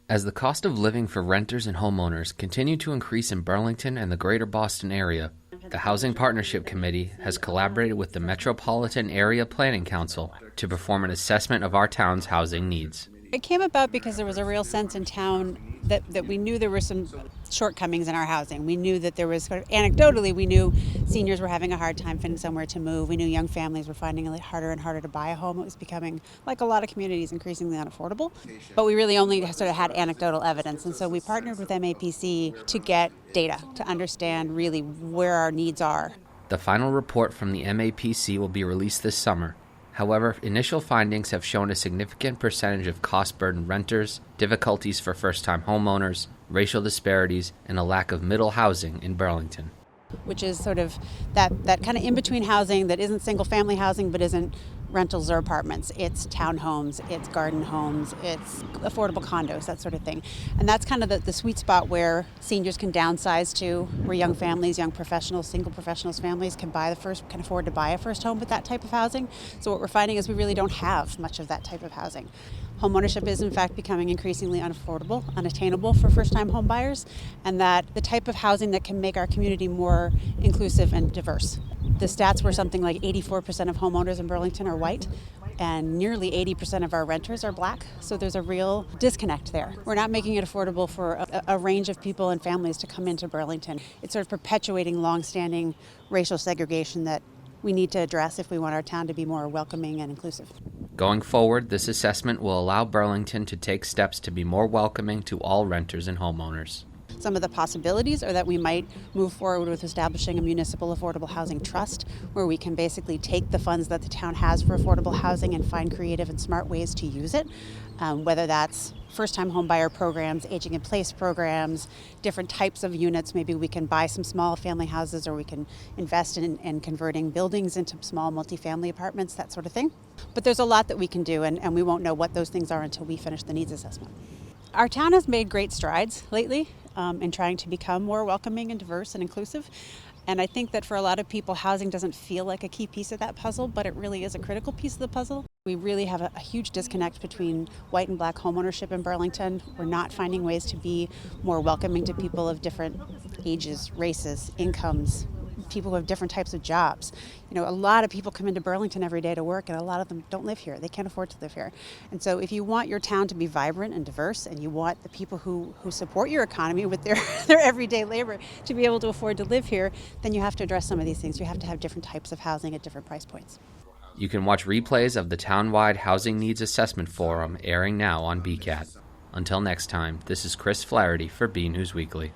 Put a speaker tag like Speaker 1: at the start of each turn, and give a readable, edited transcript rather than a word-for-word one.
Speaker 1: As the cost of living for renters and homeowners continue to increase in Burlington and the greater Boston area, the Housing Partnership Committee has collaborated with the Metropolitan Area Planning Council to perform an assessment of our town's housing needs.
Speaker 2: It came about because there was a real sense in town that we knew there were some shortcomings in our housing. We knew that there was, anecdotally, we knew seniors were having a hard time finding somewhere to move. We knew young families were finding it harder and harder to buy a home. It was becoming, like a lot of communities, increasingly unaffordable. But we really only sort of had anecdotal evidence. And so we partnered with MAPC to get data, to understand really where our needs are.
Speaker 1: The final report from the MAPC will be released this summer. However, initial findings have shown a significant percentage of cost-burdened renters, difficulties for first-time homeowners, racial disparities, and a lack of middle housing in Burlington.
Speaker 2: Which is sort of that kind of in-between housing that isn't single-family housing but isn't rentals or apartments. It's townhomes, it's garden homes, it's affordable condos, that sort of thing. And that's kind of the sweet spot where seniors can downsize to, where young families, young professionals, single professionals families can afford to buy a first home with that type of housing. So what we're finding is we really don't have much of that type of housing. Homeownership is in fact becoming increasingly unaffordable, unattainable for first-time home buyers, and that the type of housing that can make our community more inclusive and diverse. The stats were something like 84% of homeowners in Burlington are white, and nearly 80% of our renters are black, so there's a real disconnect there. We're not making it affordable for a range of people and families to come into Burlington. It's sort of perpetuating long-standing racial segregation that we need to address if we want our town to be more welcoming and inclusive.
Speaker 1: Going forward, this assessment will allow Burlington to take steps to be more welcoming to all renters and homeowners.
Speaker 2: Some of the possibilities are that we might move forward with establishing a municipal affordable housing trust where we can basically take the funds that the town has for affordable housing and find creative and smart ways to use it, whether that's first-time home buyer programs, aging in place programs, different types of units. Maybe we can buy some small family houses, or we can invest in converting buildings into small multifamily apartments, that sort of thing. But there's a lot that we can do, and we won't know what those things are until we finish the needs assessment. Our town has made great strides lately in trying to become more welcoming and diverse and inclusive. And I think that for a lot of people, housing doesn't feel like a key piece of that puzzle, but it really is a critical piece of the puzzle. We really have a huge disconnect between white and black homeownership in Burlington. We're not finding ways to be more welcoming to people of different ages, races, incomes, people who have different types of jobs. You know, a lot of people come into Burlington every day to work, and a lot of them don't live here. They can't afford to live here. And so if you want your town to be vibrant and diverse, and you want the people who support your economy with their everyday labor to be able to afford to live here, then you have to address some of these things. You have to have different types of housing at different price points.
Speaker 1: You can watch replays of the town-wide Housing Needs Assessment Forum airing now on BCAT. Until next time, this is Chris Flaherty for BNEWS Weekly.